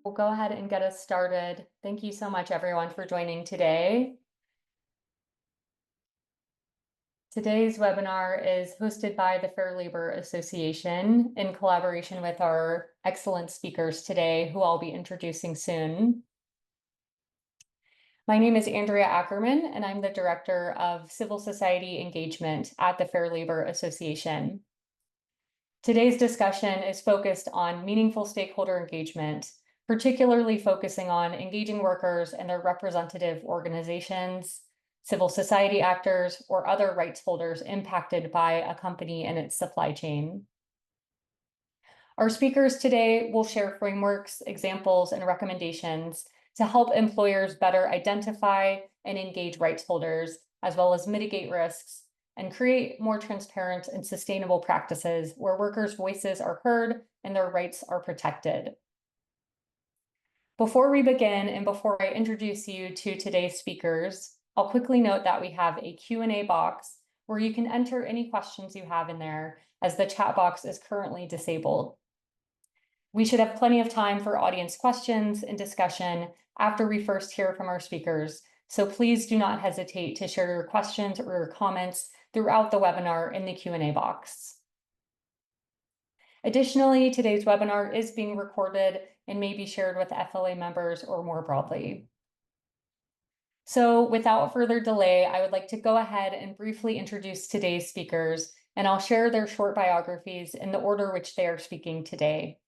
We'll go ahead and get us started. Thank you so much, everyone, for joining today. Today's webinar is hosted by the Fair Labor Association in collaboration with our excellent speakers today, who I'll be introducing soon. My name is Andrea Ackerman, and I'm the Director of Civil Society Engagement at the Fair Labor Association. Today's discussion is focused on meaningful stakeholder engagement, particularly focusing on engaging workers and their representative organizations, civil society actors, or other rights holders impacted by a company and its supply chain. Our speakers today will share frameworks, examples, and recommendations to help employers better identify and engage rights holders, as well as mitigate risks and create more transparent and sustainable practices where workers' voices are heard and their rights are protected. Before we begin and before I introduce you to today's speakers, I'll quickly note that we have a Q&A box where you can enter any questions you have in there, as the chat box is currently disabled. We should have plenty of time for audience questions and discussion after we first hear from our speakers, so please do not hesitate to share your questions or your comments throughout the webinar in the Q&A box. Additionally, today's webinar is being recorded and may be shared with FLA members or more broadly. So without further delay, I would like to go ahead and briefly introduce today's speakers, and I'll share their short biographies in the order which they are speaking today.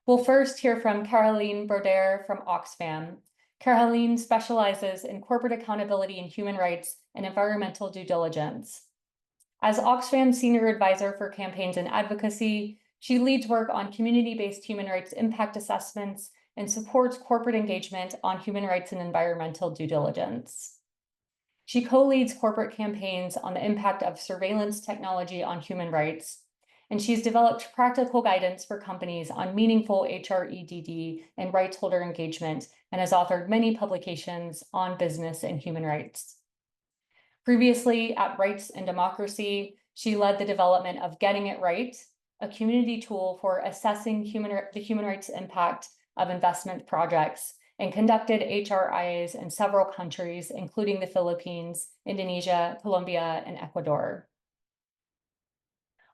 We'll first hear from Caroline Broder from Oxfam. Caroline specializes in corporate accountability and human rights and environmental due diligence. As Oxfam Senior Advisor for Campaigns and Advocacy, she leads work on community-based human rights impact assessments and supports corporate engagement on human rights and environmental due diligence. She co-leads corporate campaigns on the impact of surveillance technology on human rights, and she's developed practical guidance for companies on meaningful HREDD and rights holder engagement, and has authored many publications on business and human rights. Previously at Rights and Democracy, she led the development of Getting It Right, a community tool for assessing the human rights impact of investment projects, and conducted HRIAs in several countries, including the Philippines, Indonesia, Colombia, and Ecuador.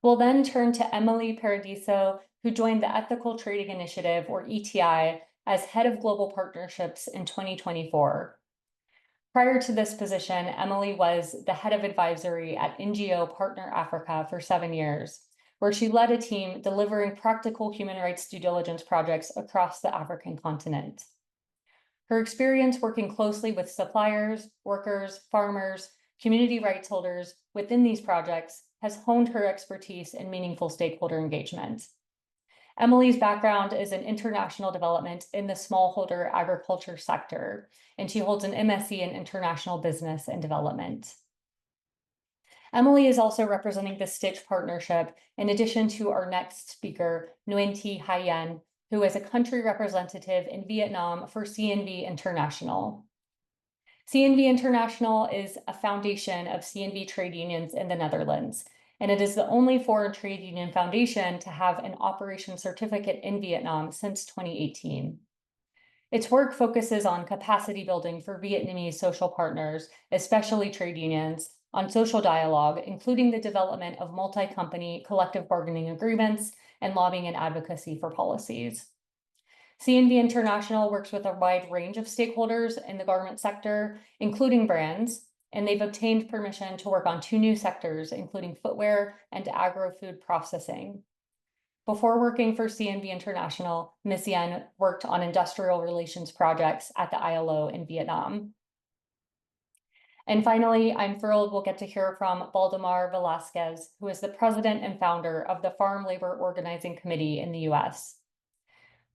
We'll then turn to Emily Paradiso, who joined the Ethical Trading Initiative, or ETI, as Head of Global Partnerships in 2024. Prior to this position, Emily was the Head of Advisory at NGO Partner Africa for 7 years, where she led a team delivering practical human rights due diligence projects across the African continent. Her experience working closely with suppliers, workers, farmers, community rights holders within these projects has honed her expertise in meaningful stakeholder engagement. Emily's background is in international development in the smallholder agriculture sector, and she holds an MSc in international business and development. Emily is also representing the Stitch Partnership, in addition to our next speaker, Nguyen Thi Hai, who is a country representative in Vietnam for CNV International. CNV International is a foundation of CNV trade unions in the Netherlands, and it is the only foreign trade union foundation to have an operation certificate in Vietnam since 2018. Its work focuses on capacity building for Vietnamese social partners, especially trade unions, on social dialogue, including the development of multi-company collective bargaining agreements and lobbying and advocacy for policies. CNV International works with a wide range of stakeholders in the garment sector, including brands, and they've obtained permission to work on 2 new sectors, including footwear and agro-food processing. Before working for CNV International, Ms. Yen worked on industrial relations projects at the ILO in Vietnam. And finally, I'm thrilled we'll get to hear from Baldemar Velasquez, who is the president and founder of the Farm Labor Organizing Committee in the US.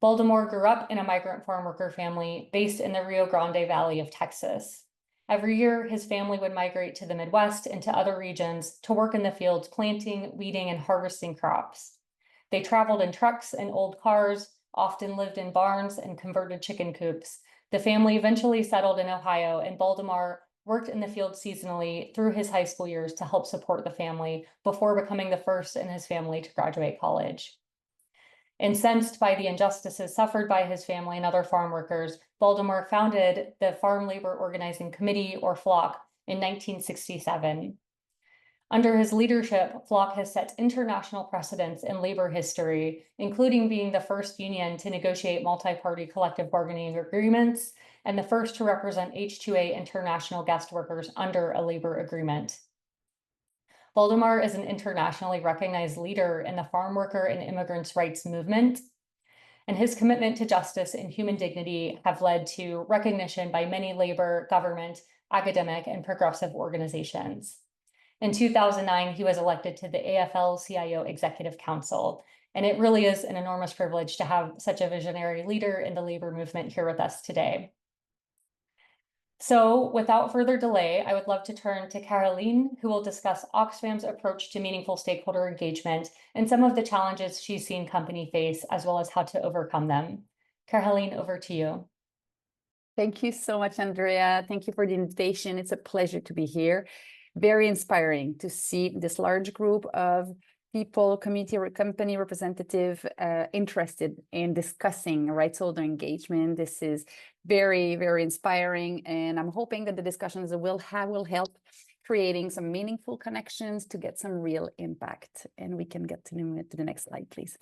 Baldemar grew up in a migrant farm worker family based in the Rio Grande Valley of Texas. Every year, his family would migrate to the Midwest and to other regions to work in the fields planting, weeding, and harvesting crops. They traveled in trucks and old cars, often lived in barns and converted chicken coops. The family eventually settled in Ohio, and Baldemar worked in the field seasonally through his high school years to help support the family before becoming the first in his family to graduate college. Incensed by the injustices suffered by his family and other farm workers, Valdemar founded the Farm Labor Organizing Committee, or FLOC, in 1967. Under his leadership, FLOC has set international precedents in labor history, including being the first union to negotiate multi-party collective bargaining agreements and the first to represent H-2A international guest workers under a labor agreement. Valdemar is an internationally recognized leader in the farm worker and immigrants' rights movement, and his commitment to justice and human dignity have led to recognition by many labor, government, academic, and progressive organizations. In 2009, he was elected to the AFL-CIO Executive Council, and it really is an enormous privilege to have such a visionary leader in the labor movement here with us today. So without further delay, I would love to turn to Caroline, who will discuss Oxfam's approach to meaningful stakeholder engagement and some of the challenges she's seen company face, as well as how to overcome them. Caroline, over to you. Thank you so much, Andrea. Thank you for the invitation. It's a pleasure to be here. Very inspiring to see this large group of people, community or company representative interested in discussing rights holder engagement. This is very, very inspiring, and I'm hoping that the discussions will help creating some meaningful connections to get some real impact. And we can get to the next slide, please.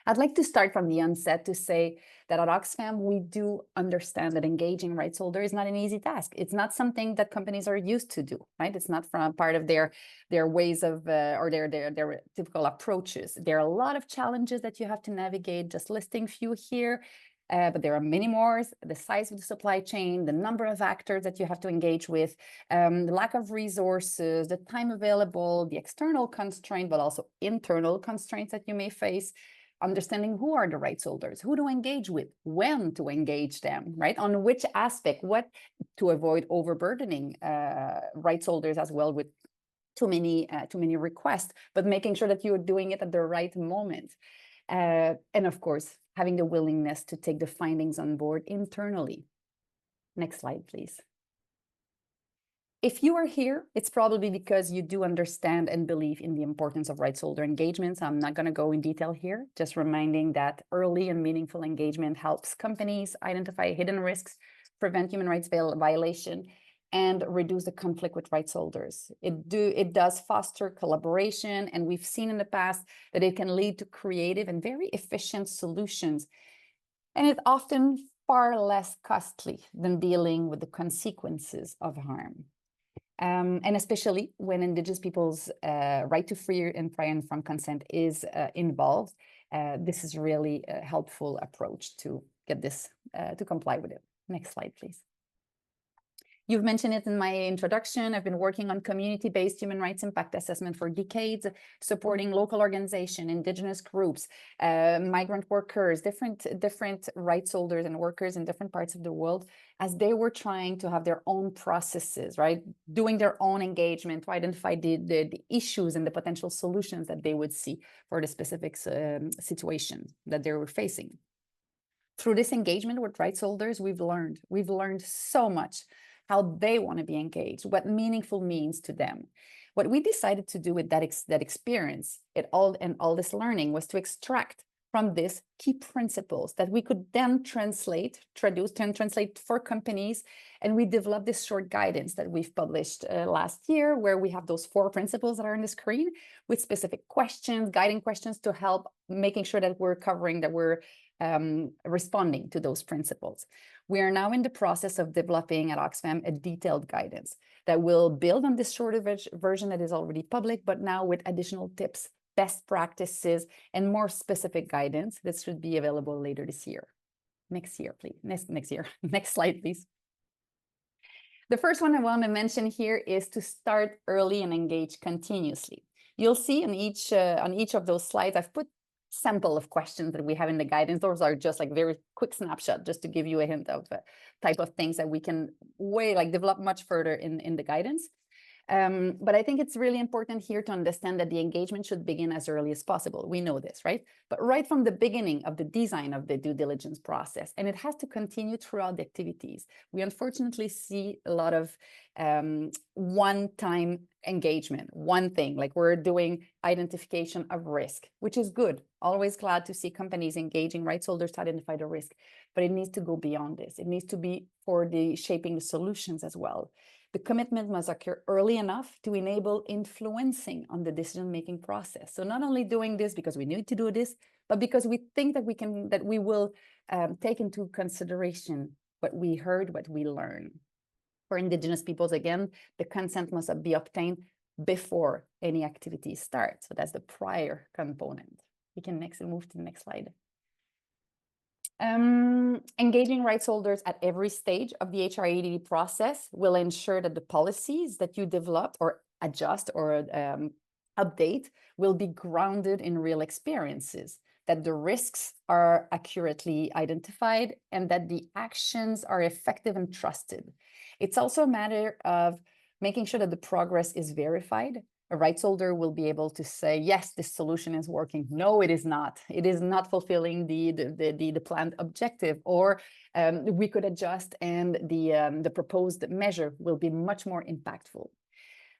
I'd like to start from the onset to say that at Oxfam, we do understand that engaging rights holder is not an easy task. It's not something that companies are used to do, right? It's not from part of their ways of, or their typical approaches. There are a lot of challenges that you have to navigate, just listing few here, but there are many more. The size of the supply chain, the number of actors that you have to engage with, the lack of resources, the time available, the external constraint, but also internal constraints that you may face. Understanding who are the rights holders, who to engage with, when to engage them, right? On which aspect, what to avoid overburdening rights holders as well with too many requests, but making sure that you're doing it at the right moment. And of course, having the willingness to take the findings on board internally. Next slide, please. If you are here, it's probably because you do understand and believe in the importance of rights holder engagements. I'm not going to go in detail here, just reminding that early and meaningful engagement helps companies identify hidden risks, prevent human rights violation, and reduce the conflict with rights holders. It does foster collaboration, and we've seen in the past that it can lead to creative and very efficient solutions. And it's often far less costly than dealing with the consequences of harm. And especially when Indigenous people's right to free and prior and informed consent is involved, this is really a helpful approach to get this, to comply with it. Next slide, please. You've mentioned it in my introduction. I've been working on community-based human rights impact assessment for decades, supporting local organizations, Indigenous groups, migrant workers, different rights holders and workers in different parts of the world, as they were trying to have their own processes, right? Doing their own engagement to identify the issues and the potential solutions that they would see for the specific situation that they were facing. Through this engagement with rights holders, we've learned so much how they want to be engaged, what meaningful means to them. What we decided to do with that experience, all this learning, was to extract from this key principles that we could then translate for companies. And we developed this short guidance that we've published last year, where we have those 4 principles that are on the screen with specific questions, guiding questions to help making sure that we're responding to those principles. We are now in the process of developing at Oxfam a detailed guidance that will build on this shorter version that is already public, but now with additional tips, best practices, and more specific guidance that should be available later this year. Next year, please. Next year. Next slide, please. The first one I want to mention here is to start early and engage continuously. You'll see on each of those slides, I've put sample of questions that we have in the guidance. Those are just like very quick snapshot, just to give you a hint of the type of things that we can develop much further in the guidance. But I think it's really important here to understand that the engagement should begin as early as possible. We know this, right? But right from the beginning of the design of the due diligence process, and it has to continue throughout the activities. We unfortunately see a lot of one-time engagement, one thing, like we're doing identification of risk, which is good. Always glad to see companies engaging rights holders to identify the risk, but it needs to go beyond this. It needs to be for the shaping the solutions as well. The commitment must occur early enough to enable influencing on the decision-making process. So not only doing this because we need to do this, but because we think that we will take into consideration what we heard, what we learn. For Indigenous peoples, again, the consent must be obtained before any activity starts. So that's the prior component. We can next move to the next slide. Engaging rights holders at every stage of the HRAD process will ensure that the policies that you develop or adjust or update will be grounded in real experiences, that the risks are accurately identified, and that the actions are effective and trusted. It's also a matter of making sure that the progress is verified. A rights holder will be able to say, yes, this solution is working. No, it is not. It is not fulfilling the planned objective, or we could adjust and the proposed measure will be much more impactful.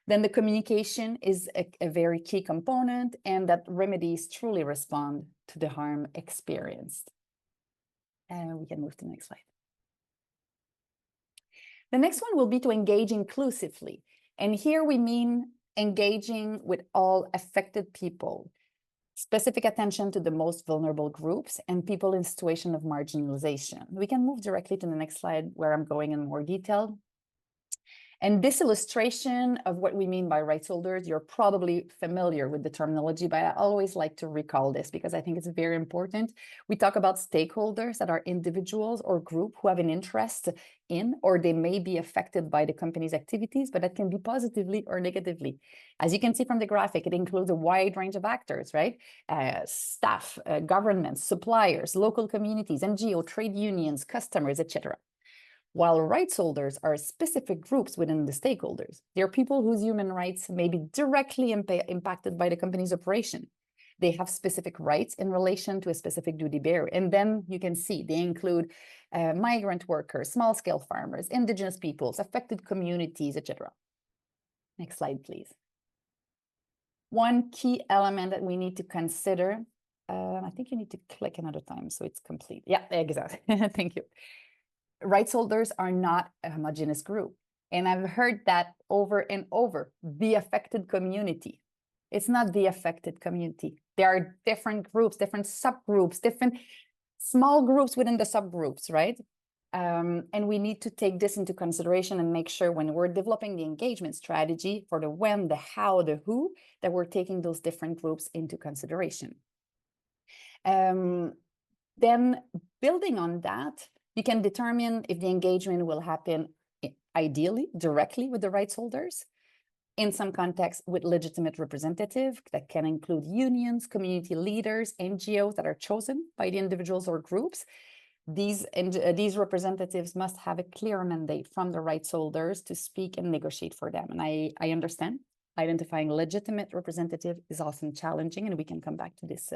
Then the communication is a very key component, and that remedies truly respond to the harm experienced. And we can move to the next slide. The next one will be to engage inclusively. And here we mean engaging with all affected people, specific attention to the most vulnerable groups and people in situation of marginalization. We can move directly to the next slide where I'm going in more detail. And this illustration of what we mean by rights holders, you're probably familiar with the terminology, but I always like to recall this because I think it's very important. We talk about stakeholders that are individuals or group who have an interest in, or they may be affected by the company's activities, but that can be positively or negatively. As you can see from the graphic, it includes a wide range of actors, right? Staff, governments, suppliers, local communities, NGO, trade unions, customers, etc. While rights holders are specific groups within the stakeholders. They're people whose human rights may be directly impacted by the company's operation. They have specific rights in relation to a specific duty bearer. And then you can see they include migrant workers, small-scale farmers, Indigenous peoples, affected communities, etc. Next slide, please. One key element that we need to consider, I think you need to click another time so it's complete. Yeah, exactly. Thank you. Rights holders are not a homogeneous group. And I've heard that over and over, the affected community. It's not the affected community. There are different groups, different subgroups, different small groups within the subgroups, right? And we need to take this into consideration and make sure when we're developing the engagement strategy for the when, the how, the who, that we're taking those different groups into consideration. Then building on that, you can determine if the engagement will happen ideally directly with the rights holders, in some contexts with legitimate representative that can include unions, community leaders, NGOs that are chosen by the individuals or groups. These representatives must have a clear mandate from the rights holders to speak and negotiate for them. And I understand identifying legitimate representative is often challenging, and we can come back to this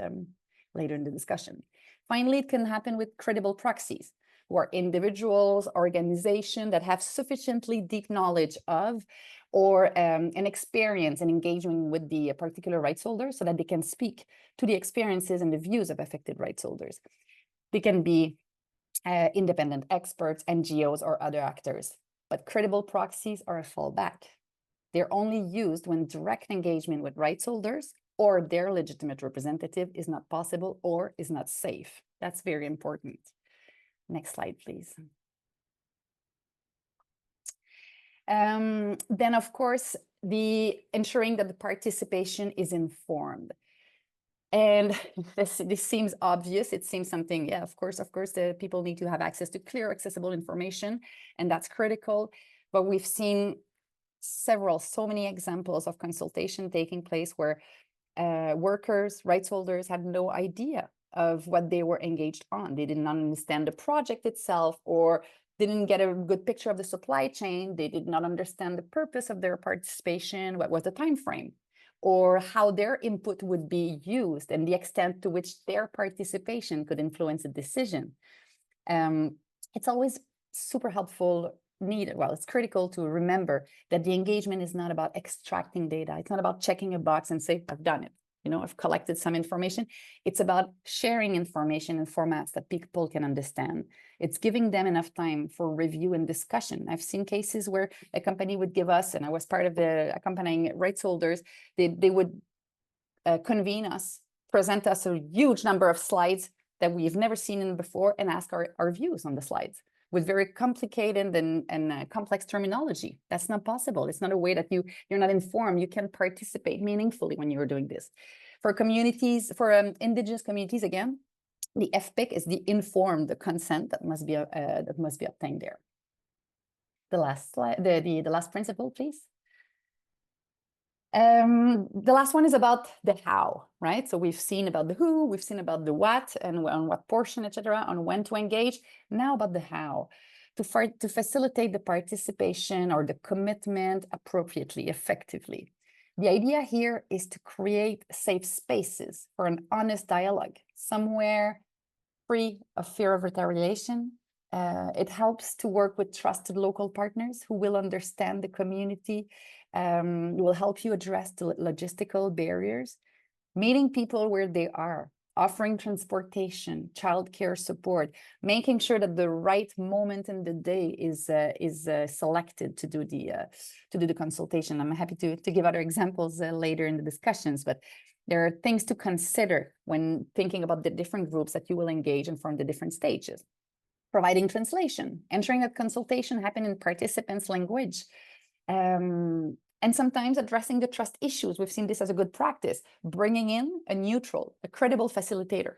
later in the discussion. Finally, it can happen with credible proxies, who are individuals, organizations that have sufficiently deep knowledge of or an experience in engaging with the particular rights holder so that they can speak to the experiences and the views of affected rights holders. They can be independent experts, NGOs, or other actors, but credible proxies are a fallback. They're only used when direct engagement with rights holders or their legitimate representative is not possible or is not safe. That's very important. Next slide, please. Then, of course, ensuring that the participation is informed. And this seems obvious. It seems something, yeah, of course, the people need to have access to clear, accessible information, and that's critical. But we've seen so many examples of consultation taking place where workers, rights holders had no idea of what they were engaged on. They didn't understand the project itself or didn't get a good picture of the supply chain. They did not understand the purpose of their participation, what was the time frame, or how their input would be used and the extent to which their participation could influence a decision. It's always super helpful, it's critical to remember that the engagement is not about extracting data. It's not about checking a box and say, I've done it. I've collected some information. It's about sharing information in formats that people can understand. It's giving them enough time for review and discussion. I've seen cases where a company would give us, and I was part of the accompanying rights holders, they would convene us, present us a huge number of slides that we've never seen before, and ask our views on the slides with very complicated and complex terminology. That's not possible. It's not a way that you're not informed. You can participate meaningfully when you're doing this. For communities, for indigenous communities, again, the FPIC is the informed consent that must be obtained there. The last slide, the last principle, please. The last one is about the how, right? So we've seen about the who, we've seen about the what, and on what portion, etc., on when to engage. Now about the how, to facilitate the participation or the commitment appropriately, effectively. The idea here is to create safe spaces for an honest dialogue, somewhere free of fear of retaliation. It helps to work with trusted local partners who will understand the community, will help you address the logistical barriers, meeting people where they are, offering transportation, childcare support, making sure that the right moment in the day is selected to do the consultation. I'm happy to give other examples later in the discussions, but there are things to consider when thinking about the different groups that you will engage in from the different stages. Providing translation, ensuring that consultation happen in participants' language, and sometimes addressing the trust issues. We've seen this as a good practice, bringing in a neutral, a credible facilitator,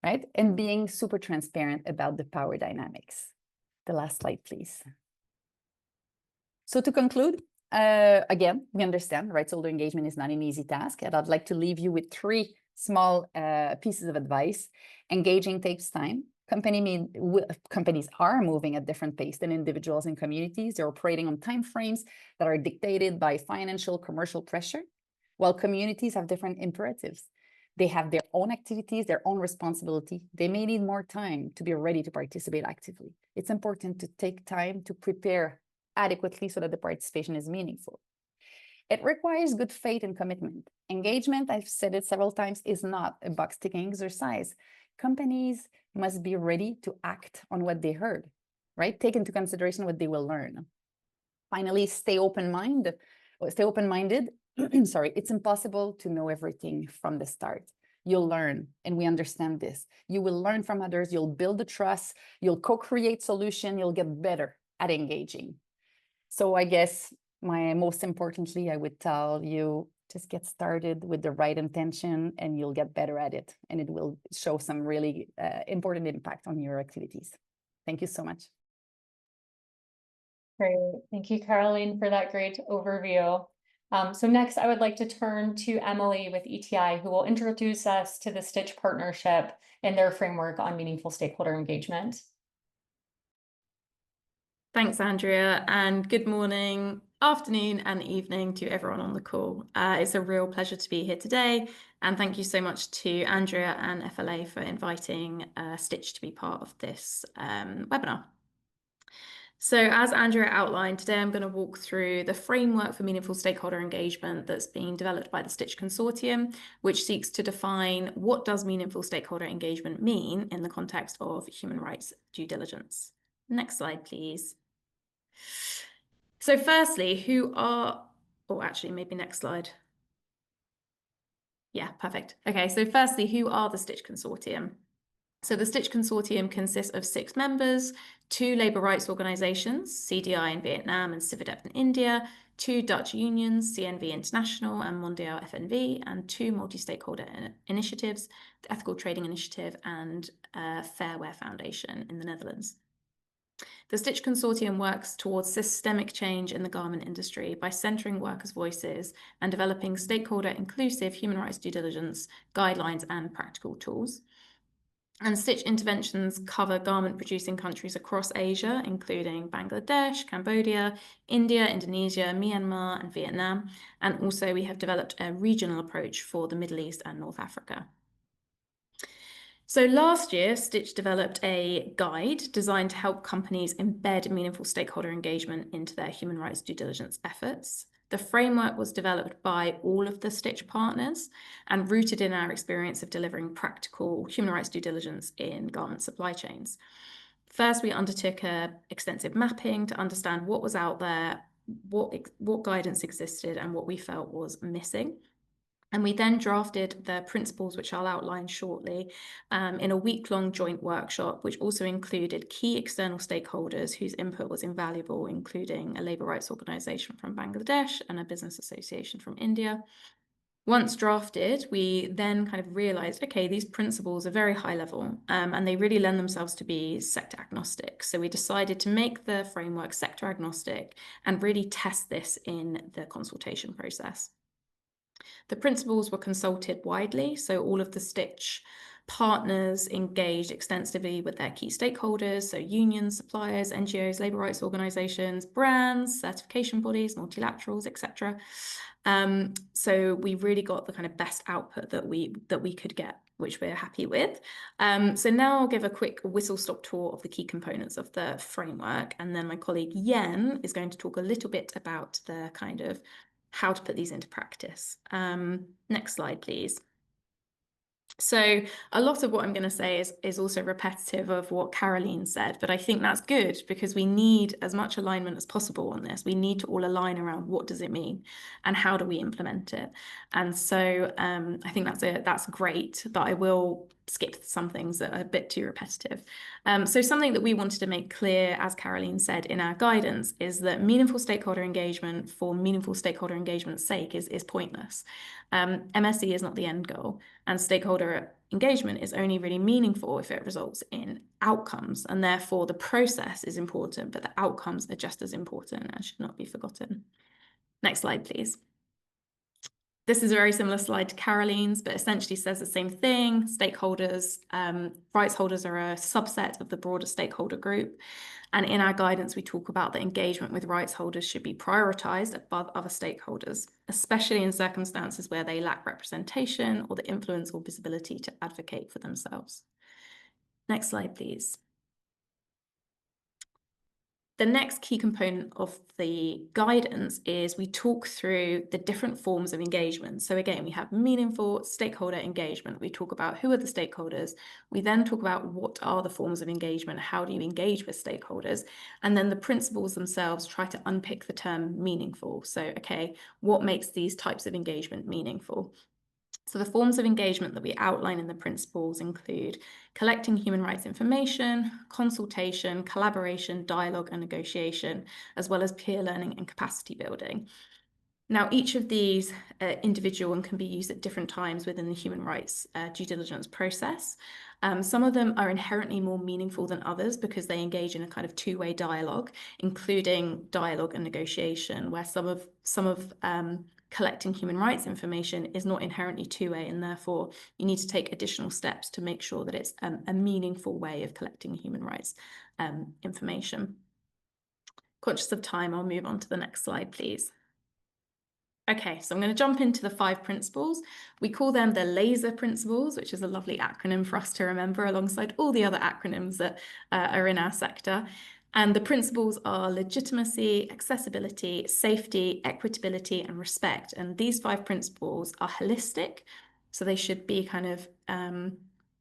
right? And being super transparent about the power dynamics. The last slide, please. So to conclude, again, we understand rights holder engagement is not an easy task, and I'd like to leave you with 3 small pieces of advice. Engaging takes time. Companies are moving at different pace than individuals and communities. They're operating on timeframes that are dictated by financial, commercial pressure, while communities have different imperatives. They have their own activities, their own responsibility. They may need more time to be ready to participate actively. It's important to take time to prepare adequately so that the participation is meaningful. It requires good faith and commitment. Engagement, I've said it several times, is not a box-ticking exercise. Companies must be ready to act on what they heard, right? Take into consideration what they will learn. Finally, stay open-minded. Sorry, it's impossible to know everything from the start. You'll learn, and we understand this. You will learn from others, you'll build the trust, you'll co-create solution, you'll get better at engaging. So I guess most importantly, I would tell you, just get started with the right intention and you'll get better at it. And it will show some really important impact on your activities. Thank you so much. Great. Thank you, Caroline, for that great overview. So next, I would like to turn to Emily with ETI, who will introduce us to the Stitch partnership and their framework on meaningful stakeholder engagement. Thanks, Andrea, and good morning, afternoon, and evening to everyone on the call. It's a real pleasure to be here today, and thank you so much to Andrea and FLA for inviting Stitch to be part of this webinar. So as Andrea outlined, today I'm going to walk through the framework for meaningful stakeholder engagement that's being developed by the Stitch Consortium, which seeks to define what does meaningful stakeholder engagement mean in the context of human rights due diligence. Next slide, please. So firstly, maybe next slide. Yeah, perfect. Okay, so firstly, who are the Stitch Consortium? So the Stitch Consortium consists of 6 members, 2 labour rights organisations, CDI in Vietnam and Cividep in India, 2 Dutch unions, CNV International and Mondial FNV, and 2 multi-stakeholder initiatives, the Ethical Trading Initiative and Fairware Foundation in the Netherlands. The Stitch Consortium works towards systemic change in the garment industry by centering workers' voices and developing stakeholder inclusive human rights due diligence guidelines and practical tools. And Stitch interventions cover garment producing countries across Asia, including Bangladesh, Cambodia, India, Indonesia, Myanmar, and Vietnam. And also we have developed a regional approach for the Middle East and North Africa. So last year, Stitch developed a guide designed to help companies embed meaningful stakeholder engagement into their human rights due diligence efforts. The framework was developed by all of the Stitch partners and rooted in our experience of delivering practical human rights due diligence in garment supply chains. First, we undertook an extensive mapping to understand what was out there, what guidance existed, and what we felt was missing. And we then drafted the principles, which I'll outline shortly, in a week-long joint workshop, which also included key external stakeholders whose input was invaluable, including a labour rights organisation from Bangladesh and a business association from India. Once drafted, we then kind of realised, okay, these principles are very high level, and they really lend themselves to be sector agnostic. So we decided to make the framework sector agnostic and really test this in the consultation process. The principles were consulted widely, so all of the Stitch partners engaged extensively with their key stakeholders, so unions, suppliers, NGOs, labour rights organisations, brands, certification bodies, multilaterals, etc. So we really got the kind of best output that we could get, which we're happy with. So now I'll give a quick whistle-stop tour of the key components of the framework, and then my colleague Yen is going to talk a little bit about the kind of how to put these into practice. Next slide, please. So a lot of what I'm going to say is also repetitive of what Caroline said, but I think that's good because we need as much alignment as possible on this. We need to all align around what does it mean and how do we implement it. And so I think that's great, but I will skip some things that are a bit too repetitive. So something that we wanted to make clear, as Caroline said in our guidance, is that meaningful stakeholder engagement for meaningful stakeholder engagement's sake is pointless. MSE is not the end goal, and stakeholder engagement is only really meaningful if it results in outcomes, and therefore the process is important, but the outcomes are just as important and should not be forgotten. Next slide, please. This is a very similar slide to Caroline's, but essentially says the same thing. Stakeholders, rights holders are a subset of the broader stakeholder group. And in our guidance, we talk about that engagement with rights holders should be prioritised above other stakeholders, especially in circumstances where they lack representation or the influence or visibility to advocate for themselves. Next slide, please. The next key component of the guidance is we talk through the different forms of engagement. So again, we have meaningful stakeholder engagement. We talk about who are the stakeholders. We then talk about what are the forms of engagement, how do you engage with stakeholders? And then the principles themselves try to unpick the term meaningful. So, okay, what makes these types of engagement meaningful? So the forms of engagement that we outline in the principles include collecting human rights information, consultation, collaboration, dialogue and negotiation, as well as peer learning and capacity building. Now, each of these individual and can be used at different times within the human rights due diligence process. Some of them are inherently more meaningful than others because they engage in a kind of two-way dialogue, including dialogue and negotiation, where some of collecting human rights information is not inherently two-way, and therefore you need to take additional steps to make sure that it's a meaningful way of collecting human rights information. Conscious of time, I'll move on to the next slide, please. Okay, so I'm going to jump into the 5 principles. We call them the LASER principles, which is a lovely acronym for us to remember alongside all the other acronyms that are in our sector. And the principles are legitimacy, accessibility, safety, equitability, and respect. And these 5 principles are holistic, so they should be kind of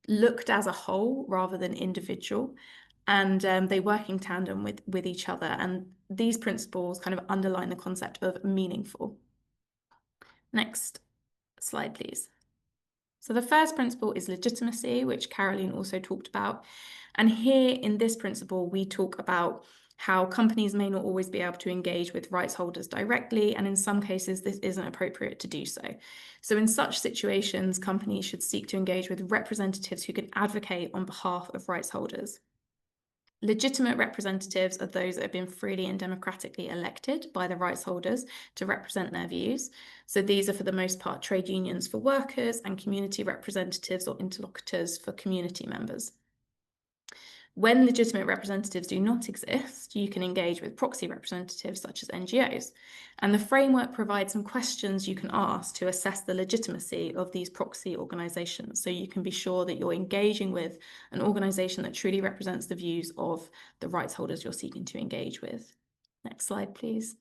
looked as a whole rather than individual. And they work in tandem with each other. And these principles kind of underline the concept of meaningful. Next slide, please. So the first principle is legitimacy, which Caroline also talked about. And here in this principle, we talk about how companies may not always be able to engage with rights holders directly, and in some cases, this isn't appropriate to do so. So in such situations, companies should seek to engage with representatives who can advocate on behalf of rights holders. Legitimate representatives are those that have been freely and democratically elected by the rights holders to represent their views. So these are for the most part trade unions for workers and community representatives or interlocutors for community members. When legitimate representatives do not exist, you can engage with proxy representatives such as NGOs. And the framework provides some questions you can ask to assess the legitimacy of these proxy organisations. So you can be sure that you're engaging with an organisation that truly represents the views of the rights holders you're seeking to engage with. Next slide, please.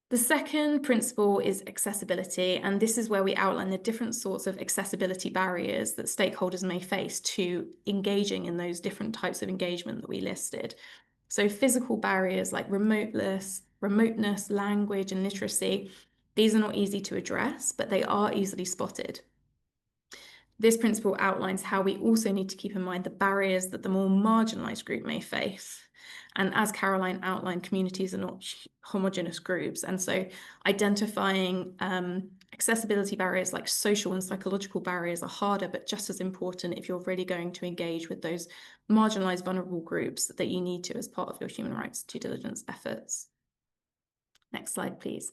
The second principle is accessibility, and this is where we outline the different sorts of accessibility barriers that stakeholders may face to engaging in those different types of engagement that we listed. So physical barriers like remoteness, language, and literacy, these are not easy to address, but they are easily spotted. This principle outlines how we also need to keep in mind the barriers that the more marginalised group may face. And as Caroline outlined, communities are not homogeneous groups. And so identifying accessibility barriers like social and psychological barriers are harder, but just as important if you're really going to engage with those marginalised vulnerable groups that you need to as part of your human rights due diligence efforts. Next slide, please.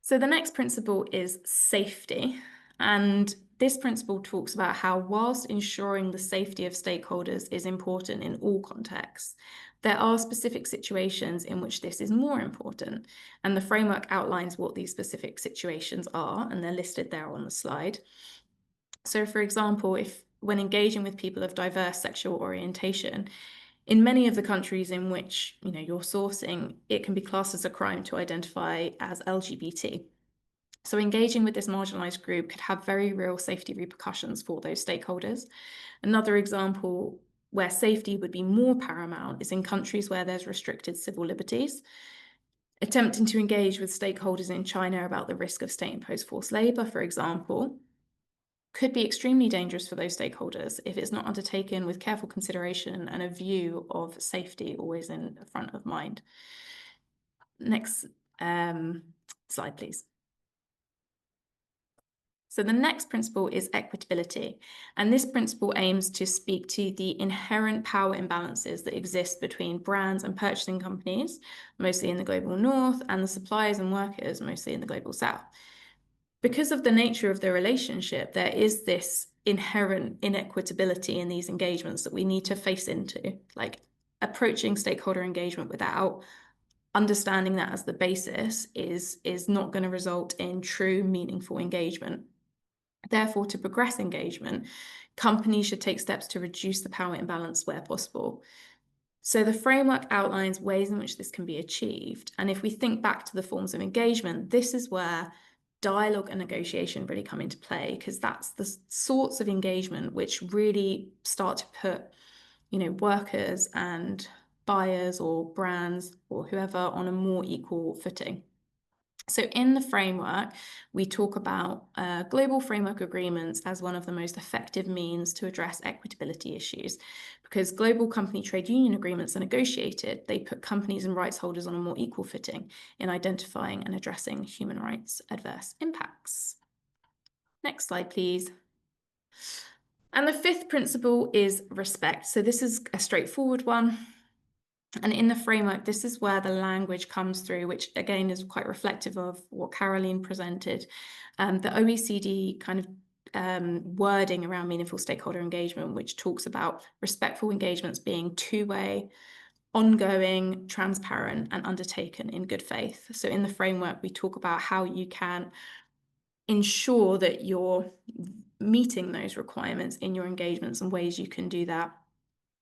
So the next principle is safety. And this principle talks about how, whilst ensuring the safety of stakeholders is important in all contexts, there are specific situations in which this is more important. And the framework outlines what these specific situations are, and they're listed there on the slide. So, for example, when engaging with people of diverse sexual orientation, in many of the countries in which you're sourcing, it can be classed as a crime to identify as LGBT. So engaging with this marginalised group could have very real safety repercussions for those stakeholders. Another example where safety would be more paramount is in countries where there's restricted civil liberties. Attempting to engage with stakeholders in China about the risk of state-imposed forced labour, for example, could be extremely dangerous for those stakeholders if it's not undertaken with careful consideration and a view of safety always in front of mind. Next slide, please. So the next principle is equitability, and this principle aims to speak to the inherent power imbalances that exist between brands and purchasing companies, mostly in the global north, and the suppliers and workers, mostly in the global south. Because of the nature of the relationship, there is this inherent inequitability in these engagements that we need to face into, like approaching stakeholder engagement without understanding that as the basis is not going to result in true, meaningful engagement. Therefore, to progress engagement, companies should take steps to reduce the power imbalance where possible. So the framework outlines ways in which this can be achieved. And if we think back to the forms of engagement, this is where dialogue and negotiation really come into play, because that's the sorts of engagement which really start to put, workers and buyers or brands or whoever on a more equal footing. So in the framework, we talk about global framework agreements as one of the most effective means to address equitability issues, because global company trade union agreements are negotiated. They put companies and rights holders on a more equal footing in identifying and addressing human rights adverse impacts. Next slide, please. And the fifth principle is respect. So this is a straightforward one. And in the framework, this is where the language comes through, which again is quite reflective of what Caroline presented. The OECD kind of wording around meaningful stakeholder engagement, which talks about respectful engagements being two-way, ongoing, transparent, and undertaken in good faith. So in the framework, we talk about how you can ensure that you're meeting those requirements in your engagements and ways you can do that,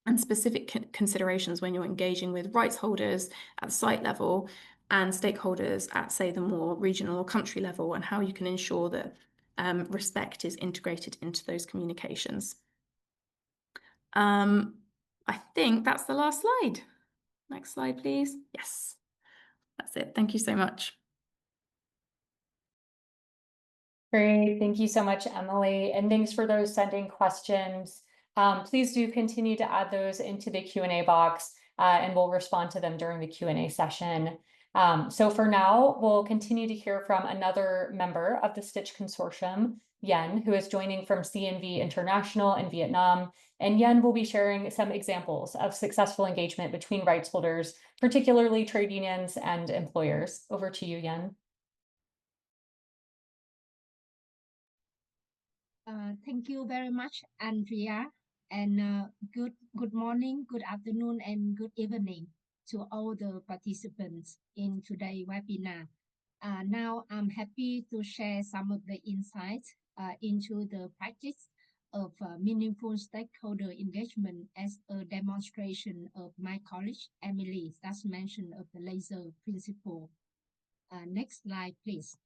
and specific considerations when you're engaging with rights holders at the site level and stakeholders at, say, the more regional or country level, and how you can ensure that respect is integrated into those communications. I think that's the last slide. Next slide, please. Yes, that's it. Thank you so much. Great, thank you so much, Emily, and thanks for those sending questions. Please do continue to add those into the Q&A box, and we'll respond to them during the Q&A session. So for now, we'll continue to hear from another member of the Stitch Consortium, Yen, who is joining from CNV International in Vietnam. And Yen will be sharing some examples of successful engagement between rights holders, particularly trade unions and employers. Over to you, Yen. Thank you very much, Andrea, and good morning, good afternoon, and good evening to all the participants in today's webinar. Now I'm happy to share some of the insights into the practice of meaningful stakeholder engagement as a demonstration of my colleague, Emily, that's mentioned of the laser principle. Next slide, please.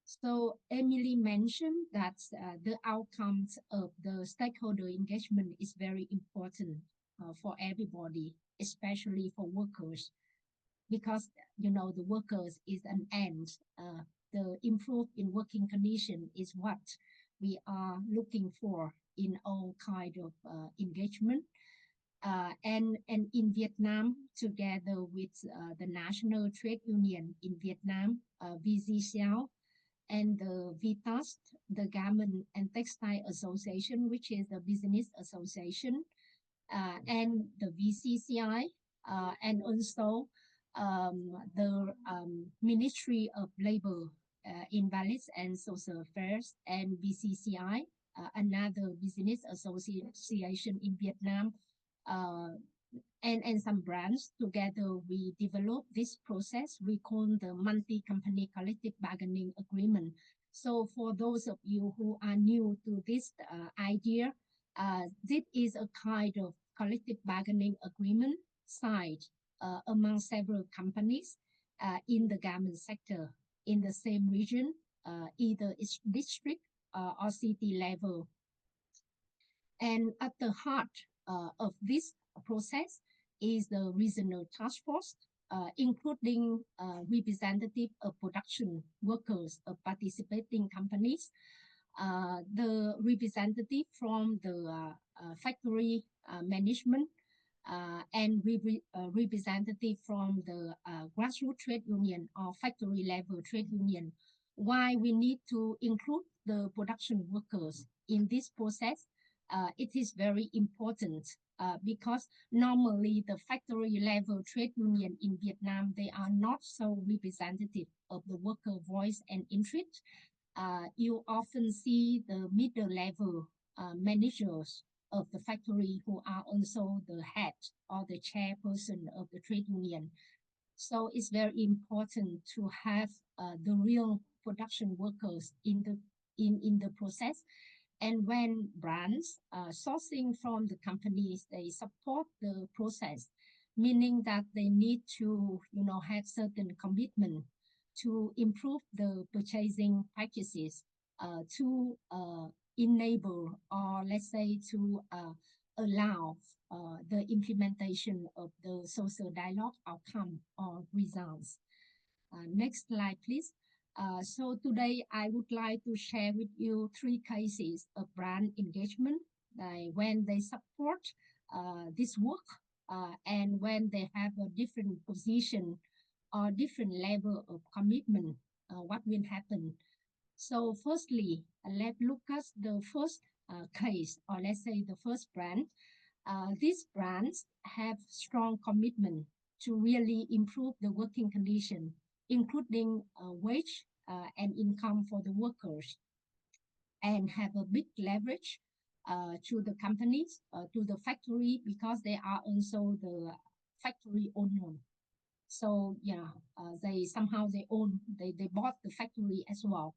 So Emily mentioned that the outcomes of the stakeholder engagement is very important for everybody, especially for workers, because the workers is an end. The improve in working condition is what we are looking for in all kind of engagement. And in Vietnam, together with the National Trade Union in Vietnam, VCCL, and the VTAS, the Garment and Textile Association, which is the business association, and the VCCI, and also the Ministry of Labor, Invalids and Social Affairs, and VCCI, another business association in Vietnam, and some brands. Together we develop this process we call the multi-company collective bargaining agreement. So for those of you who are new to this idea, this is a kind of collective bargaining agreement signed among several companies in the garment sector in the same region, either it's district or city level. And at the heart of this process is the regional task force, including representative of production workers of participating companies, the representative from the factory management, and representative from the grassroots trade union or factory level trade union. Why we need to include the production workers in this process? It is very important because normally the factory level trade union in Vietnam, they are not so representative of the worker voice and interest. You often see the middle level managers of the factory who are also the head or the chairperson of the trade union. So it's very important to have the real production workers in the process. And when brands sourcing from the companies, they support the process, meaning that they need to, have certain commitment to improve the purchasing practices, to enable, or let's say to allow the implementation of the social dialogue outcome or results. Next slide, please. So today I would like to share with you 3 cases of brand engagement when they support this work and when they have a different position or different level of commitment, what will happen. So firstly, let's look at the first case, or let's say the first brand. These brands have strong commitment to really improve the working condition, including wage and income for the workers, and have a big leverage to the companies, to the factory, because they are also the factory owner. So yeah, they bought the factory as well.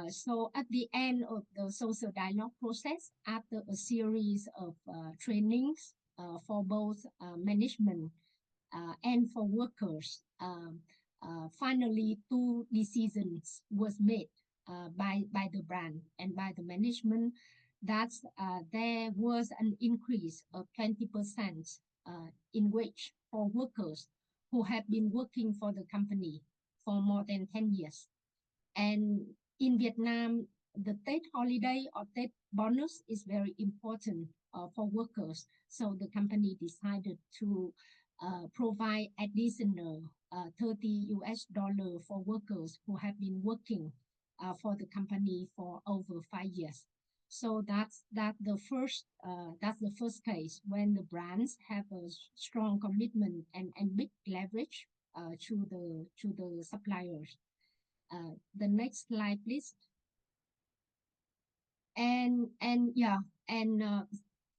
So at the end of the social dialogue process, after a series of trainings for both management and for workers, finally 2 decisions was made by the brand and by the management that there was an increase of 20% in wage for workers who have been working for the company for more than 10 years. And in Vietnam, the Tết holiday or Tết bonus is very important for workers. So the company decided to provide additional $30 for workers who have been working for the company for over 5 years. So that's the first case when the brands have a strong commitment and big leverage to the suppliers. The next slide, please. And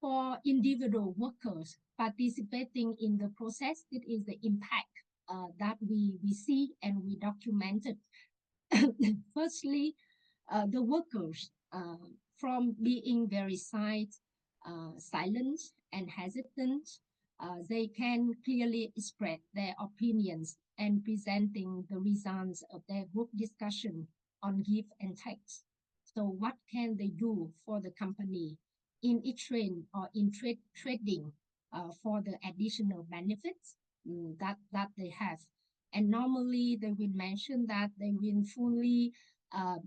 for individual workers participating in the process, it is the impact that we see and we documented. Firstly, the workers from being very silent and hesitant, they can clearly express their opinions and presenting the results of their group discussion on give and take. So what can they do for the company in each trade or in trading for the additional benefits that they have? And normally they will mention that they will fully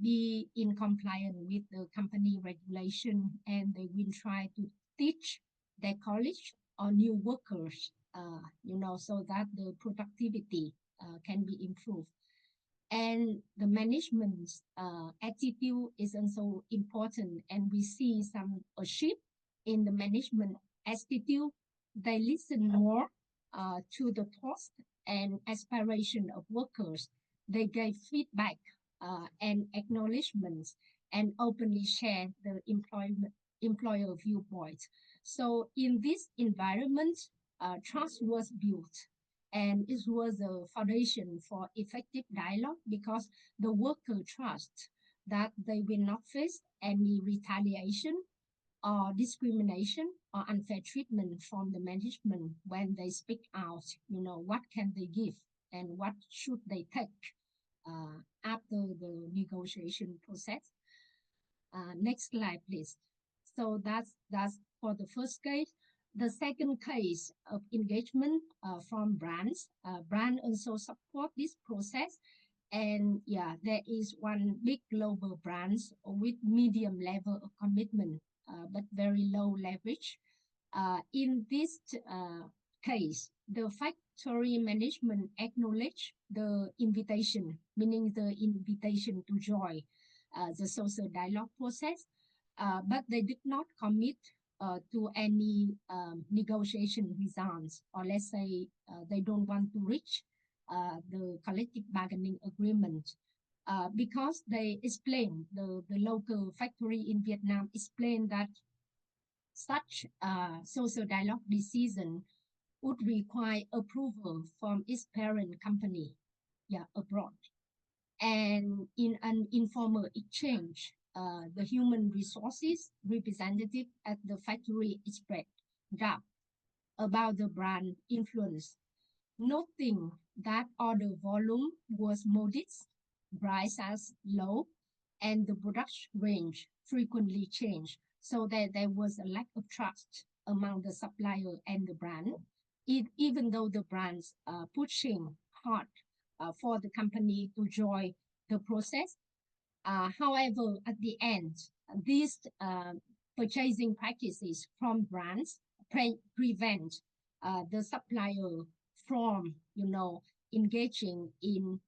be in compliance with the company regulation, and they will try to teach their colleagues or new workers, so that the productivity can be improved. And the management's attitude is also important, and we see a shift in the management attitude. They listen more to the thoughts and aspiration of workers. They gave feedback and acknowledgements and openly share the employer viewpoints. So in this environment, trust was built, and it was a foundation for effective dialogue because the worker trusts that they will not face any retaliation or discrimination or unfair treatment from the management when they speak out. What can they give and what should they take after the negotiation process. Next slide, please. So that's for the first case. The second case of engagement from brands. Brand also support this process. And there is one big global brands with medium level of commitment, but very low leverage. In this case, the factory management acknowledged the invitation, meaning the invitation to join the social dialogue process, but they did not commit to any negotiation results, or let's say they don't want to reach the collective bargaining agreement because they explained, the local factory in Vietnam explained that such social dialogue decision would require approval from its parent company abroad. And in an informal exchange, the human resources representative at the factory expressed doubt about the brand influence, noting that order volume was modest, prices low, and the production range frequently changed, so that there was a lack of trust among the supplier and the brand, even though the brands are pushing hard for the company to join the process. However, at the end, these purchasing practices from brands prevent the supplier from, engaging in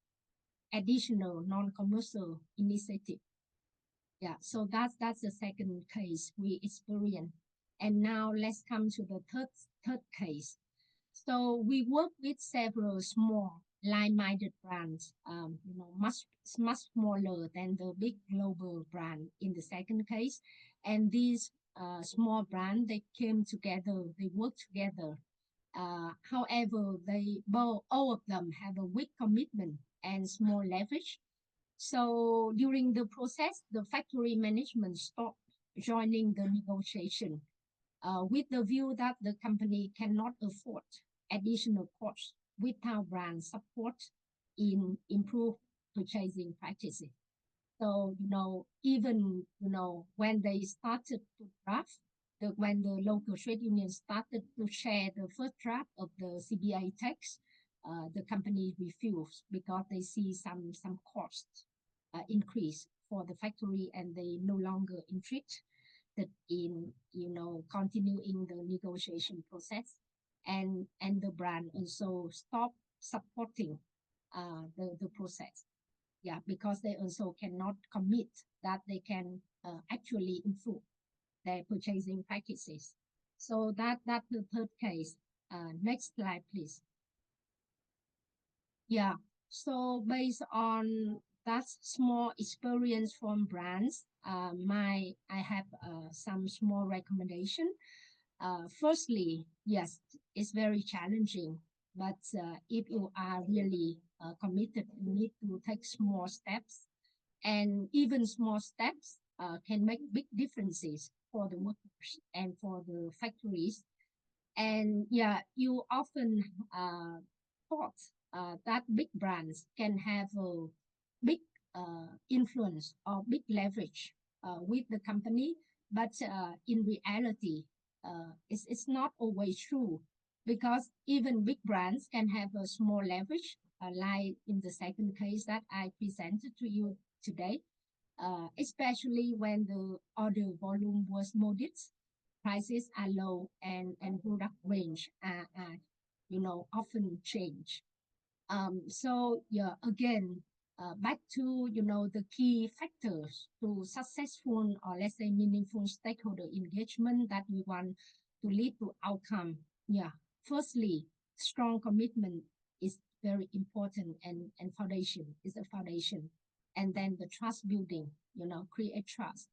additional non-commercial initiative. So that's the second case we experienced. And now let's come to the third case. So we work with several small like-minded brands, much smaller than the big global brand in the second case. And these small brands, they came together, they worked together. However, all of them have a weak commitment and small leverage. So during the process, the factory management stopped joining the negotiation with the view that the company cannot afford additional costs without brand support in improved purchasing practices. So, even, when they started to draft, when the local trade union started to share the first draft of the CBA text, the company refused because they see some costs increase for the factory, and they no longer interested in, continuing the negotiation process. and the brand also stop supporting the process. Yeah, because they also cannot commit that they can actually improve their purchasing practices. So that's the third case. Next slide, please. Yeah, so based on that small experience from brands, I have some small recommendation. Firstly, yes, it's very challenging, but if you are really committed, you need to take small steps, and even small steps can make big differences for the workers and for the factories. And yeah, you often thought that big brands can have a big influence or big leverage with the company, but in reality, it's not always true, because even big brands can have a small leverage, like in the second case that I presented to you today, especially when the order volume was modest, prices are low, and product range are often change. So yeah, again, back to the key factors to successful, or let's say meaningful stakeholder engagement that we want to lead to outcome. Yeah, firstly, strong commitment is very important, and foundation is a foundation, and then the trust building, create trust,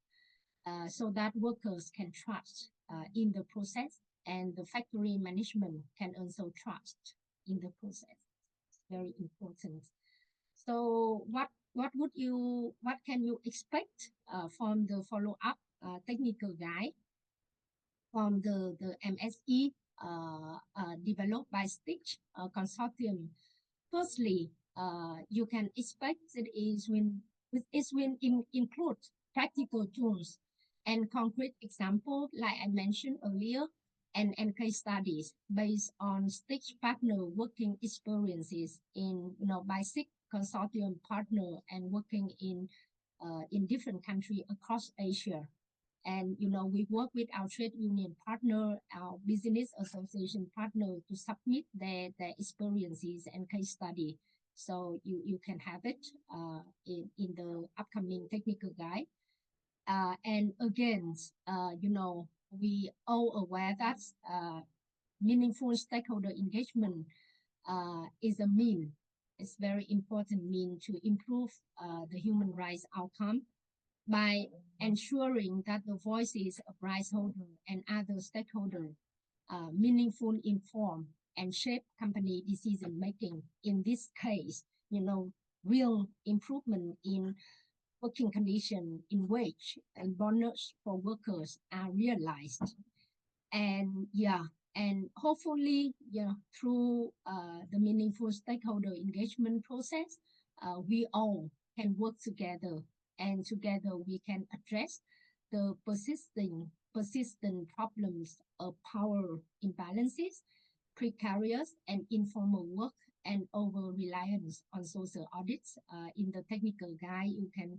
so that workers can trust in the process, and the factory management can also trust in the process. It's very important. So what can you expect from the follow-up technical guide from the MSE developed by Stitch Consortium? Firstly, you can expect it will include practical tools and concrete example, like I mentioned earlier, and case studies based on Stitch partner working experiences by SIG consortium partner and working in different countries across Asia. And we work with our trade union partner, our business association partner, to submit their experiences and case study. So you can have it in the upcoming technical guide. And again, we all aware that meaningful stakeholder engagement is a mean. It's very important mean to improve the human rights outcome by ensuring that the voices of rights holders and other stakeholders meaningful, inform, and shape company decision making. In this case, real improvement in working condition, in wage and bonus for workers are realized. And yeah, and hopefully, through the meaningful stakeholder engagement process, we all can work together, and together we can address the persistent problems of power imbalances, precarious and informal work, and over reliance on social audits. In the technical guide, you can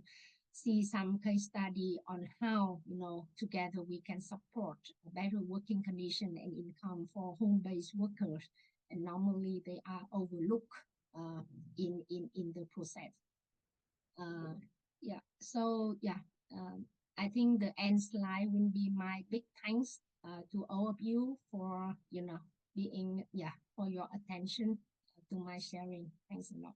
see some case study on how together we can support a better working condition and income for home-based workers, and normally they are overlooked in the process. Yeah, so yeah, I think the end slide will be my big thanks to all of you for being for your attention to my sharing. Thanks a lot.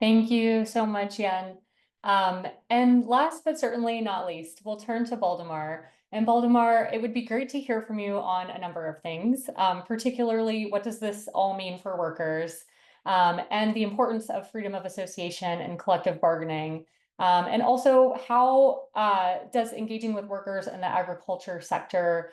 Thank you so much, Yen. And last but certainly not least, we'll turn to Baldemar. And Baldemar, it would be great to hear from you on a number of things, particularly what does this all mean for workers, and the importance of freedom of association and collective bargaining. And also, how does engaging with workers in the agriculture sector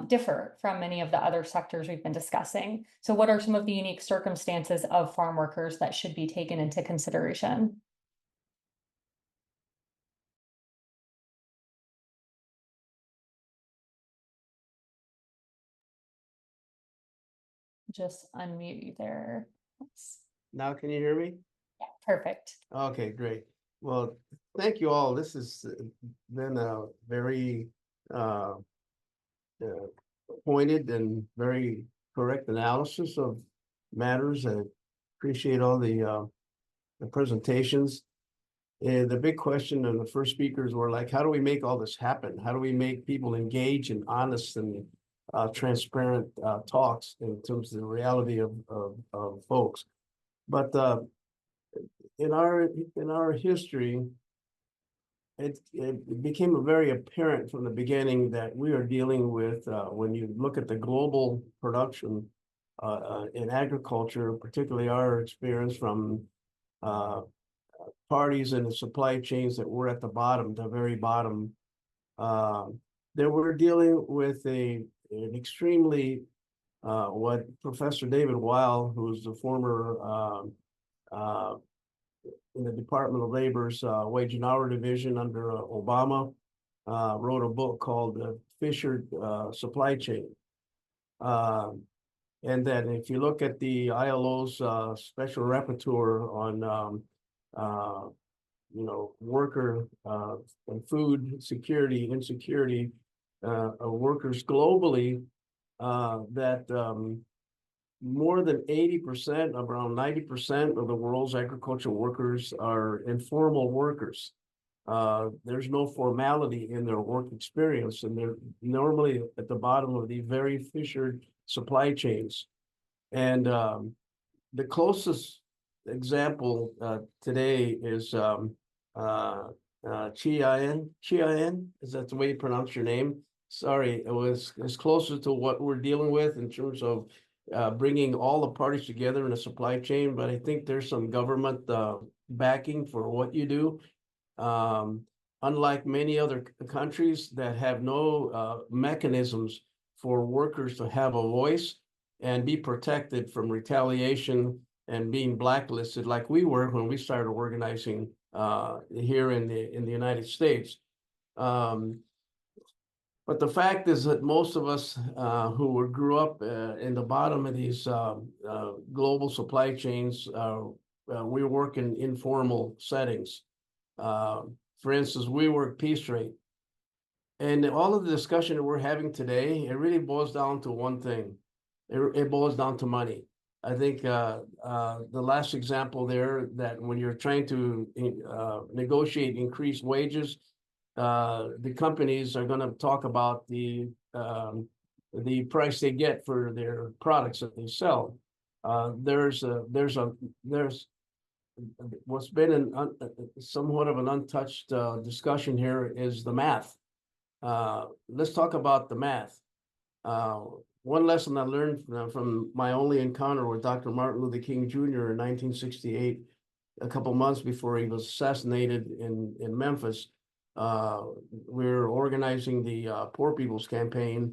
differ from many of the other sectors we've been discussing? So what are some of the unique circumstances of farm workers that should be taken into consideration? Just unmute you there. Now can you hear me? Yeah, perfect. Okay, great. Well, thank you all. This has been a very pointed and very correct analysis of matters. I appreciate all the presentations. And the big question and the first speakers were like, how do we make all this happen? How do we make people engage in honest and transparent talks in terms of the reality of folks? But in our history, it became very apparent from the beginning that we are dealing with, when you look at the global production in agriculture, particularly our experience from parties in the supply chains that were at the bottom, the very bottom, that we're dealing with an extremely, what Professor David Weil, who's the former in the Department of Labor's Wage and Hour Division under Obama, wrote a book called The Fisher Supply Chain. And that if you look at the ILO's special rapporteur on worker and food security, insecurity of workers globally, that more than 80%, around 90% of the world's agricultural workers are informal workers. There's no formality in their work experience, and they're normally at the bottom of the very fissured supply chains. And the closest example today is Chiayen. Is that the way you pronounce your name? Sorry, it's closer to what we're dealing with in terms of bringing all the parties together in a supply chain, but I think there's some government backing for what you do. Unlike many other countries that have no mechanisms for workers to have a voice and be protected from retaliation and being blacklisted like we were when we started organizing here in the United States. But the fact is that most of us who grew up in the bottom of these global supply chains, we work in informal settings. For instance, we work piece rate. And all of the discussion that we're having today, it really boils down to one thing. It boils down to money. I think the last example there, that when you're trying to negotiate increased wages, the companies are going to talk about the price they get for their products that they sell. There's what's been somewhat of an untouched discussion here is the math. Let's talk about the math. One lesson I learned from my only encounter with Dr. Martin Luther King Jr. in 1968, a couple months before he was assassinated in Memphis. We were organizing the Poor People's Campaign,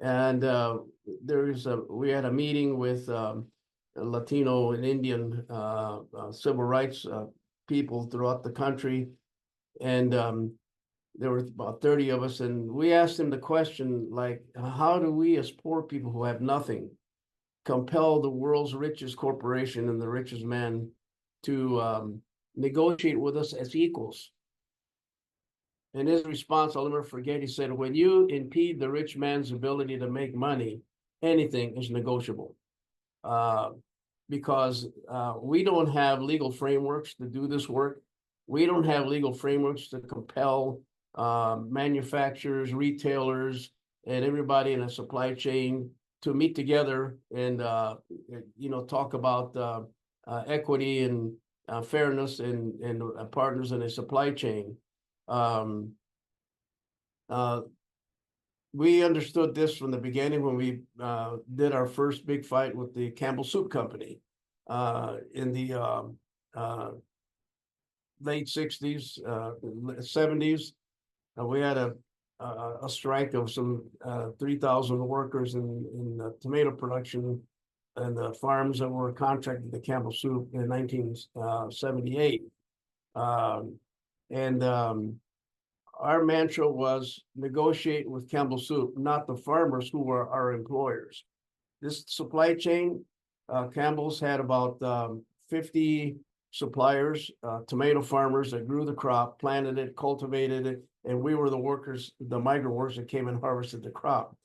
and we had a meeting with Latino and Indian civil rights people throughout the country, and there were about 30 of us, and we asked them the question, like, how do we as poor people who have nothing compel the world's richest corporation and the richest man to negotiate with us as equals? And his response, I'll never forget, he said, when you impede the rich man's ability to make money, anything is negotiable. Because we don't have legal frameworks to do this work. We don't have legal frameworks to compel manufacturers, retailers, and everybody in a supply chain to meet together and talk about equity and fairness and partners in a supply chain. We understood this from the beginning when we did our first big fight with the Campbell Soup Company in the late 60s, 70s. We had a strike of some 3,000 workers in tomato production and the farms that were contracted to Campbell Soup in 1978. Our mantra was negotiate with Campbell Soup, not the farmers who were our employers. This supply chain, Campbell's had about 50 suppliers, tomato farmers that grew the crop, planted it, cultivated it, and we were the workers, the migrant workers that came and harvested the crop.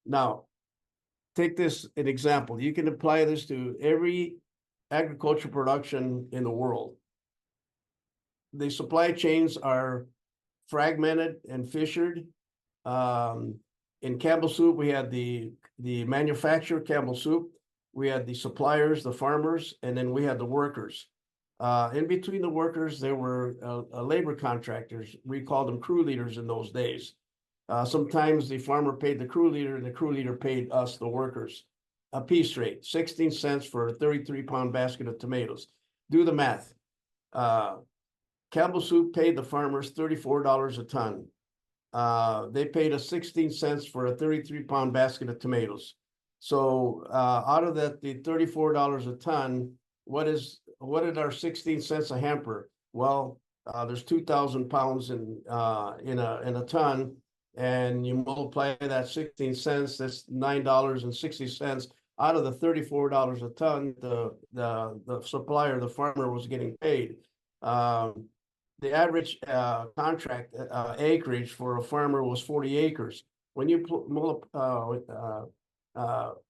Now, take this an example. You can apply this to every agriculture production in the world. The supply chains are fragmented and fissured. In Campbell Soup, we had the manufacturer, Campbell Soup. We had the suppliers, the farmers, and then we had the workers. In between the workers, there were labor contractors. We called them crew leaders in those days. Sometimes the farmer paid the crew leader, and the crew leader paid us, the workers, a piece rate, 16 cents for a 33-pound basket of tomatoes. Do the math. Campbell Soup paid the farmers $34 a ton. They paid us 16 cents for a 33-pound basket of tomatoes. So out of that, the $34 a ton, what did our 16 cents a hamper? Well, there's 2,000 pounds in a ton, and you multiply that 16 cents, that's $9.60. Out of the $34 a ton, the supplier, the farmer, was getting paid. The average contract acreage for a farmer was 40 acres. When you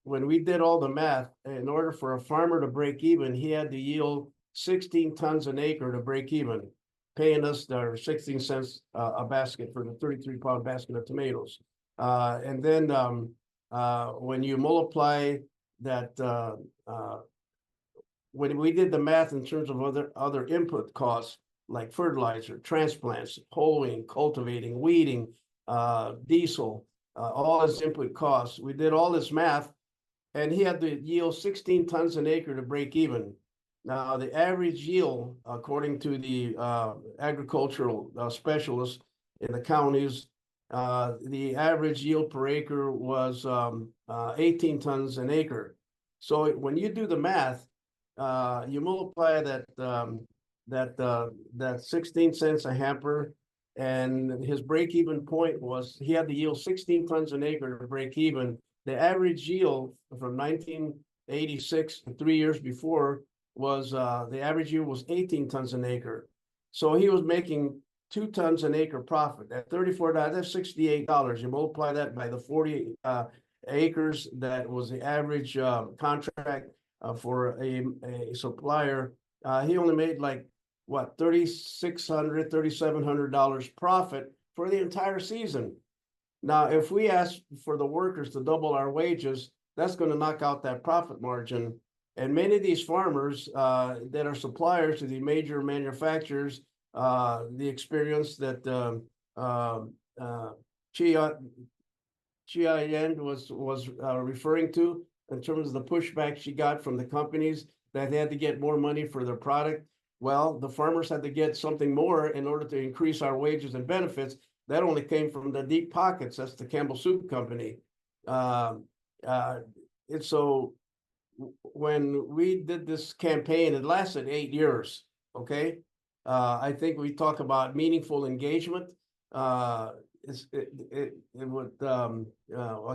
when we did all the math, in order for a farmer to break even, he had to yield 16 tons an acre to break even, paying us their 16 cents a basket for the 33-pound basket of tomatoes. And then when you multiply that, when we did the math in terms of other input costs, like fertilizer, transplants, hoeing, cultivating, weeding, diesel, all his input costs. We did all this math, and he had to yield 16 tons an acre to break even. Now, the average yield, according to the agricultural specialists in the counties, the average yield per acre was 18 tons an acre. So when you do the math, you multiply that 16 cents a hamper, and his break-even point was he had to yield 16 tons an acre to break even. The average yield from 1986 to 3 years before was the average yield was 18 tons an acre. So he was making 2 tons an acre profit at $34. That's $68. You multiply that by the 40 acres that was the average contract for a supplier. He only made like what, $3,600, $3,700 profit for the entire season. Now, if we ask for the workers to double our wages, that's going to knock out that profit margin. And many of these farmers that are suppliers to the major manufacturers, the experience that Chi-Yen was referring to in terms of the pushback she got from the companies that they had to get more money for their product. Well, the farmers had to get something more in order to increase our wages and benefits. That only came from the deep pockets. That's the Campbell Soup Company. And so when we did this campaign, it lasted 8 years, okay? I think we talk about meaningful engagement. What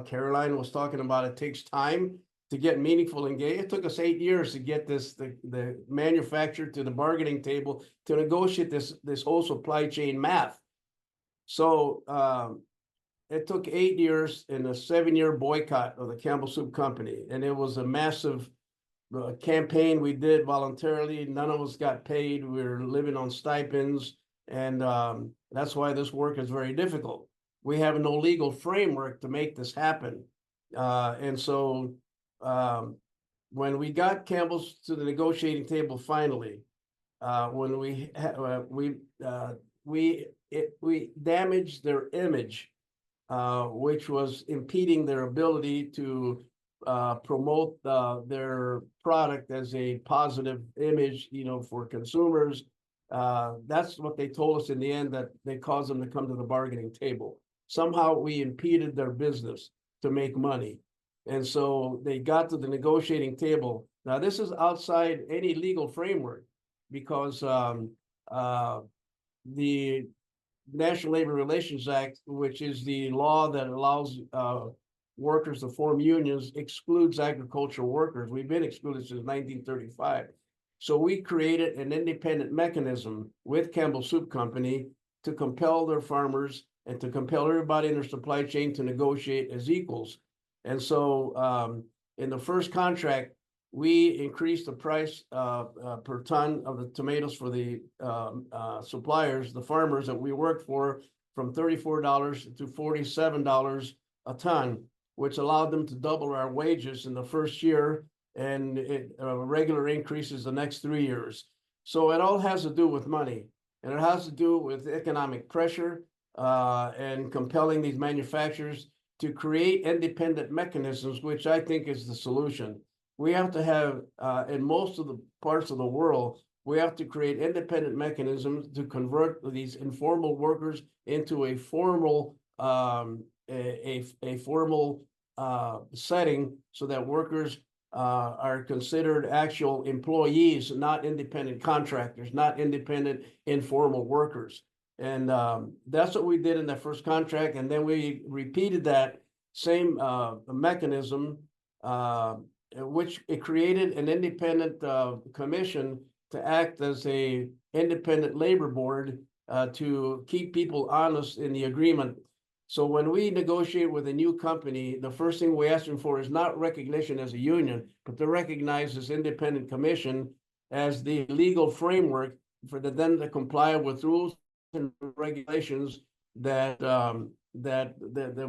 Caroline was talking about, it takes time to get meaningful engagement. It took us 8 years to get the manufacturer to the bargaining table to negotiate this whole supply chain math. So it took 8 years and a 7-year boycott of the Campbell Soup Company, and it was a massive campaign we did voluntarily. None of us got paid. We were living on stipends, and that's why this work is very difficult. We have no legal framework to make this happen, and so when we got Campbell's to the negotiating table finally, when we damaged their image, which was impeding their ability to promote their product as a positive image, for consumers. That's what they told us in the end, that they caused them to come to the bargaining table. Somehow we impeded their business to make money. And so they got to the negotiating table. Now, this is outside any legal framework, because the National Labor Relations Act, which is the law that allows workers to form unions, excludes agricultural workers. We've been excluded since 1935. So we created an independent mechanism with Campbell Soup Company to compel their farmers and to compel everybody in their supply chain to negotiate as equals. And so in the first contract, we increased the price per ton of the tomatoes for the suppliers, the farmers that we worked for, from $34 to $47 a ton, which allowed them to double our wages in the first year, and regular increases the next 3 years. So it all has to do with money, and it has to do with economic pressure and compelling these manufacturers to create independent mechanisms, which I think is the solution. We have to have, in most of the parts of the world, we have to create independent mechanisms to convert these informal workers into a formal formal setting, so that workers are considered actual employees, not independent contractors, not independent informal workers. And that's what we did in the first contract. And then we repeated that same mechanism, which it created an independent commission to act as a independent labor board to keep people honest in the agreement. So when we negotiate with a new company, the first thing we ask them for is not recognition as a union, but to recognize this independent commission as the legal framework for them to comply with rules and regulations that that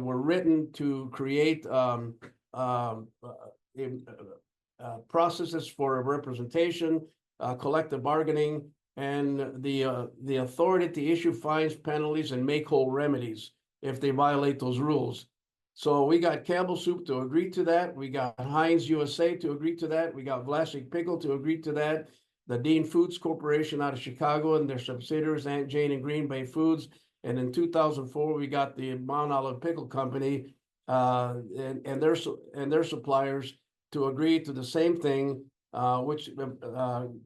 were written to create processes for representation, collective bargaining, and the authority to issue fines, penalties, and make whole remedies if they violate those rules. So we got Campbell Soup to agree to that. We got Heinz USA to agree to that. We got Vlasic Pickle to agree to that. The Dean Foods Corporation out of Chicago and their subsidiaries, Aunt Jane and Green Bay Foods. And in 2004, we got the Mount Olive Pickle Company and their suppliers to agree to the same thing, which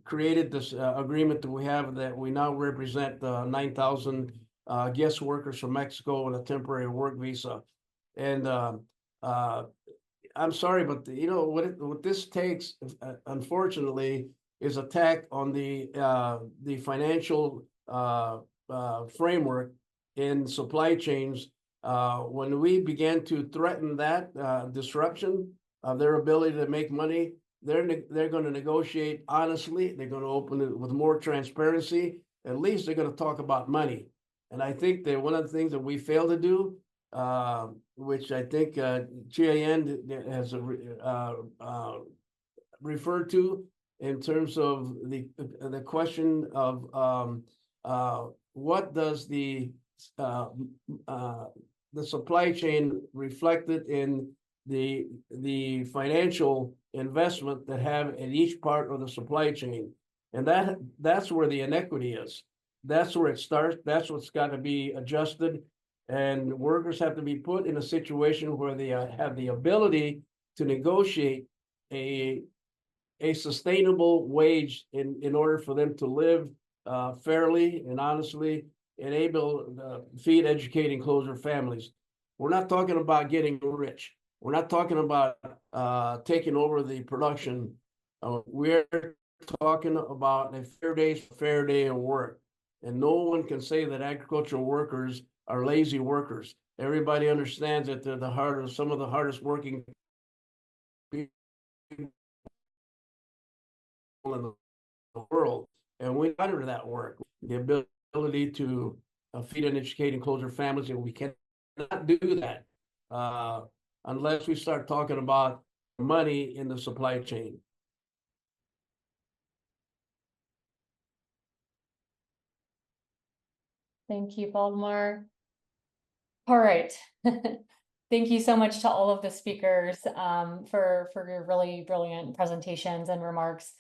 created this agreement that we have, that we now represent 9,000 guest workers from Mexico on a temporary work visa. And I'm sorry, but you know what this takes, unfortunately, is attack on the financial framework in supply chains. When we began to threaten that disruption of their ability to make money, they're going to negotiate honestly. They're going to open it with more transparency. At least they're going to talk about money. And I think that one of the things that we fail to do, which I think Chia-Yen has referred to in terms of the question of what does the supply chain reflected in the financial investment that have in each part of the supply chain. And that's where the inequity is. That's where it starts. That's what's got to be adjusted. And workers have to be put in a situation where they have the ability to negotiate a sustainable wage in order for them to live fairly and honestly, and able to feed, educate, and clothe their families. We're not talking about getting rich. We're not talking about taking over the production. We're talking about a fair day of work. And no one can say that agricultural workers are lazy workers. Everybody understands that they're some of the hardest working people in the world. And we honor that work, the ability to feed and educate and clothe their families, and we cannot do that unless we start talking about money in the supply chain. Thank you, Valdemar. All right. Thank you so much to all of the speakers for your really brilliant presentations and remarks.